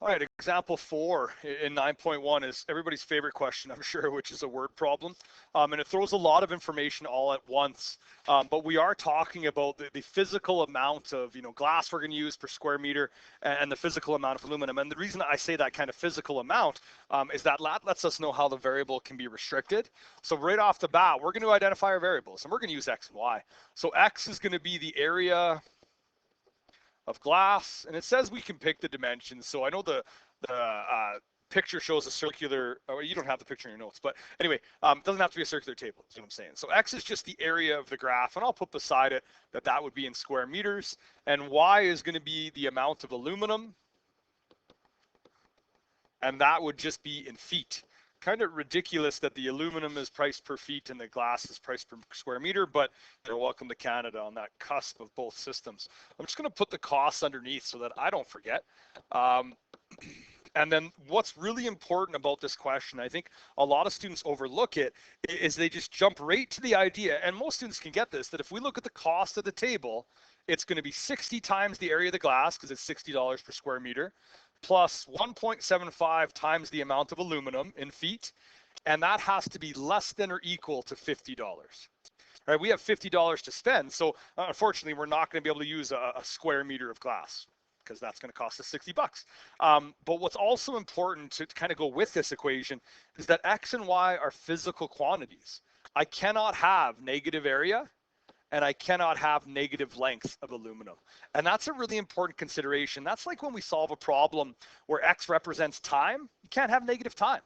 All right, example 4 in 9.1 is everybody's favorite question, I'm sure, which is a word problem. And it throws a lot of information all at once. But we are talking about the physical amount of glass we're going to use per square meter and the physical amount of aluminum. And the reason I say that kind of physical amount is that lets us know how the variable can be restricted. So right off the bat, we're going to identify our variables, and we're going to use x and y. So x is going to be the area of glass, and it says we can pick the dimensions. So I know the picture shows a circular, or you don't have the picture in your notes, but anyway, it doesn't have to be a circular table, is what I'm saying. So x is just the area of the graph, and I'll put beside it that would be in square meters, and y is going to be the amount of aluminum, and that would just be in feet. Kind of ridiculous that the aluminum is priced per feet and the glass is priced per square meter, but welcome to Canada on that cusp of both systems. I'm just going to put the costs underneath so that I don't forget. And then what's really important about this question, I think a lot of students overlook it, is they just jump right to the idea, and most students can get this, that if we look at the cost of the table, it's going to be 60 times the area of the glass, because it's $60 per square meter, plus 1.75 times the amount of aluminum in feet, and that has to be less than or equal to $50. Right? We have $50 to spend, so unfortunately, we're not going to be able to use a square meter of glass, because that's going to cost us 60 bucks. But what's also important to kind of go with this equation is that x and y are physical quantities. I cannot have negative area and I cannot have negative length of aluminum. And that's a really important consideration. That's like when we solve a problem where x represents time, you can't have negative time.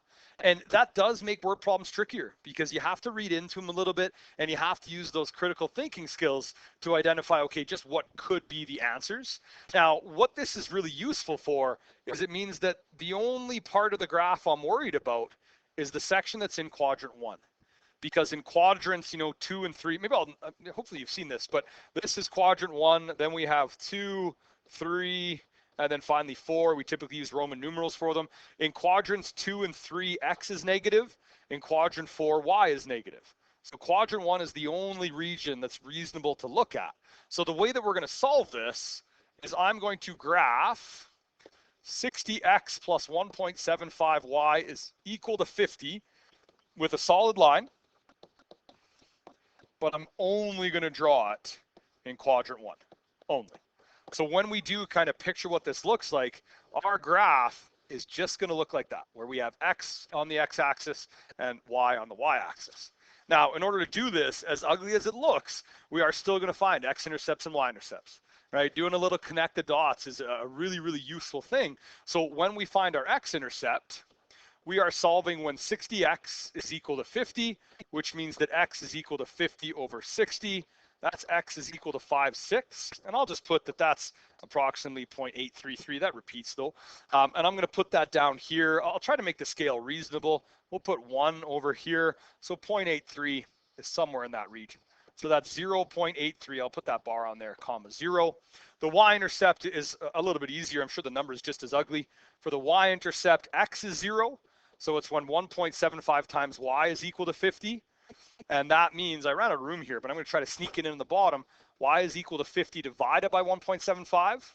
And that does make word problems trickier because you have to read into them a little bit and you have to use those critical thinking skills to identify, okay, just what could be the answers. Now, what this is really useful for is it means that the only part of the graph I'm worried about is the section that's in quadrant 1. Because in quadrants, 2 and 3, maybe hopefully you've seen this, but this is quadrant 1, then we have 2, 3, and then finally 4. We typically use Roman numerals for them. In quadrants 2 and 3, x is negative. In quadrant 4, y is negative. So quadrant 1 is the only region that's reasonable to look at. So the way that we're going to solve this is I'm going to graph 60x plus 1.75y is equal to 50 with a solid line, but I'm only going to draw it in quadrant 1, only. So when we do kind of picture what this looks like, our graph is just going to look like that, where we have x on the x-axis and y on the y-axis. Now, in order to do this, as ugly as it looks, we are still going to find x-intercepts and y-intercepts, right? Doing a little connect the dots is a really, really useful thing. So when we find our x-intercept, we are solving when 60x is equal to 50, which means that x is equal to 50 over 60. That's x is equal to 5/6. And I'll just put that that's approximately 0.833. That repeats though. And I'm going to put that down here. I'll try to make the scale reasonable. We'll put 1 over here. So 0.83 is somewhere in that region. So that's 0.83. I'll put that bar on there, comma 0. The y-intercept is a little bit easier. I'm sure the number is just as ugly. For the y-intercept, x is 0. So it's when 1.75 times y is equal to 50. And that means, I ran out of room here, but I'm going to try to sneak it in the bottom. Y is equal to 50 divided by 1.75.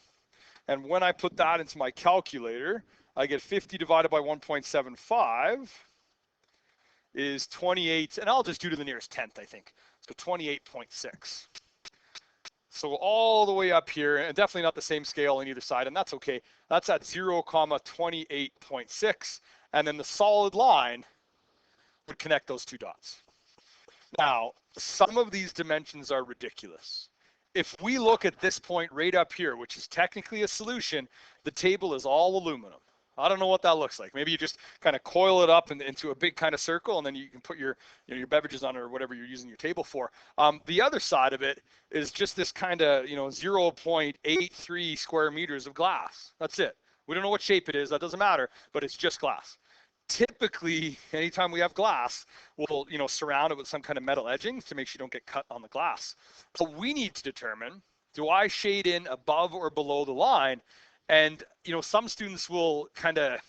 And when I put that into my calculator, I get 50 divided by 1.75 is 28. And I'll just do to the nearest tenth, I think. So 28.6. So all the way up here, and definitely not the same scale on either side, and that's okay. That's at 0, 28.6. And then the solid line would connect those two dots. Now, some of these dimensions are ridiculous. If we look at this point right up here, which is technically a solution, the table is all aluminum. I don't know what that looks like. Maybe you just kind of coil it up into a big kind of circle, and then you can put your beverages on it or whatever you're using your table for. The other side of it is just this kind of 0.83 square meters of glass. That's it. We don't know what shape it is. That doesn't matter, but it's just glass. Typically, anytime we have glass, we'll surround it with some kind of metal edging to make sure you don't get cut on the glass. But we need to determine, do I shade in above or below the line? And some students will kind of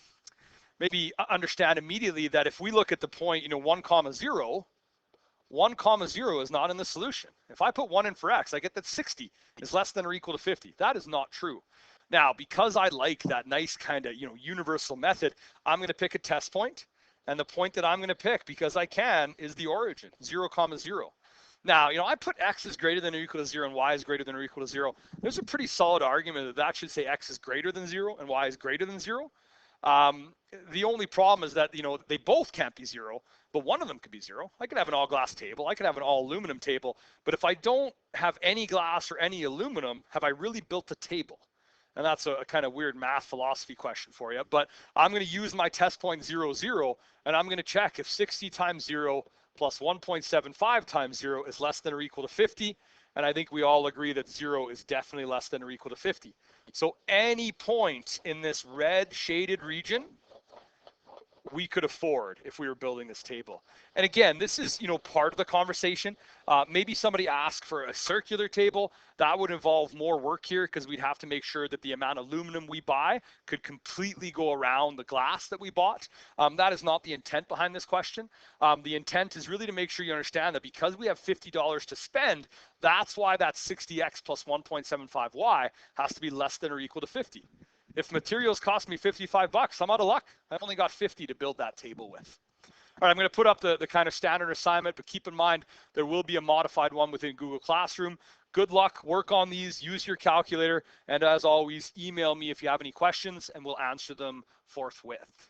maybe understand immediately that if we look at the point 1, 0, 1, 0 is not in the solution. If I put 1 in for x, I get that 60 is less than or equal to 50. That is not true. Now, because I like that nice kind of, universal method, I'm going to pick a test point. And the point that I'm going to pick, because I can, is the origin, 0, 0. Now, I put x is greater than or equal to 0 and y is greater than or equal to 0. There's a pretty solid argument that that should say x is greater than 0 and y is greater than 0. The only problem is that, they both can't be 0, but one of them could be 0. I could have an all glass table. I could have an all aluminum table. But if I don't have any glass or any aluminum, have I really built a table? And that's a kind of weird math philosophy question for you. But I'm going to use my test point 0, 0, and I'm going to check if 60 times 0 plus 1.75 times 0 is less than or equal to 50. And I think we all agree that 0 is definitely less than or equal to 50. So any point in this red shaded region, we could afford if we were building this table. And again, this is, part of the conversation. Maybe somebody asked for a circular table. That would involve more work here because we'd have to make sure that the amount of aluminum we buy could completely go around the glass that we bought. That is not the intent behind this question. The intent is really to make sure you understand that because we have $50 to spend, that's why that 60x plus 1.75y has to be less than or equal to 50. If materials cost me $55, I'm out of luck. I only got 50 to build that table with. All right, I'm going to put up the kind of standard assignment, but keep in mind there will be a modified one within Google Classroom. Good luck, work on these, use your calculator, and as always, email me if you have any questions, and we'll answer them forthwith.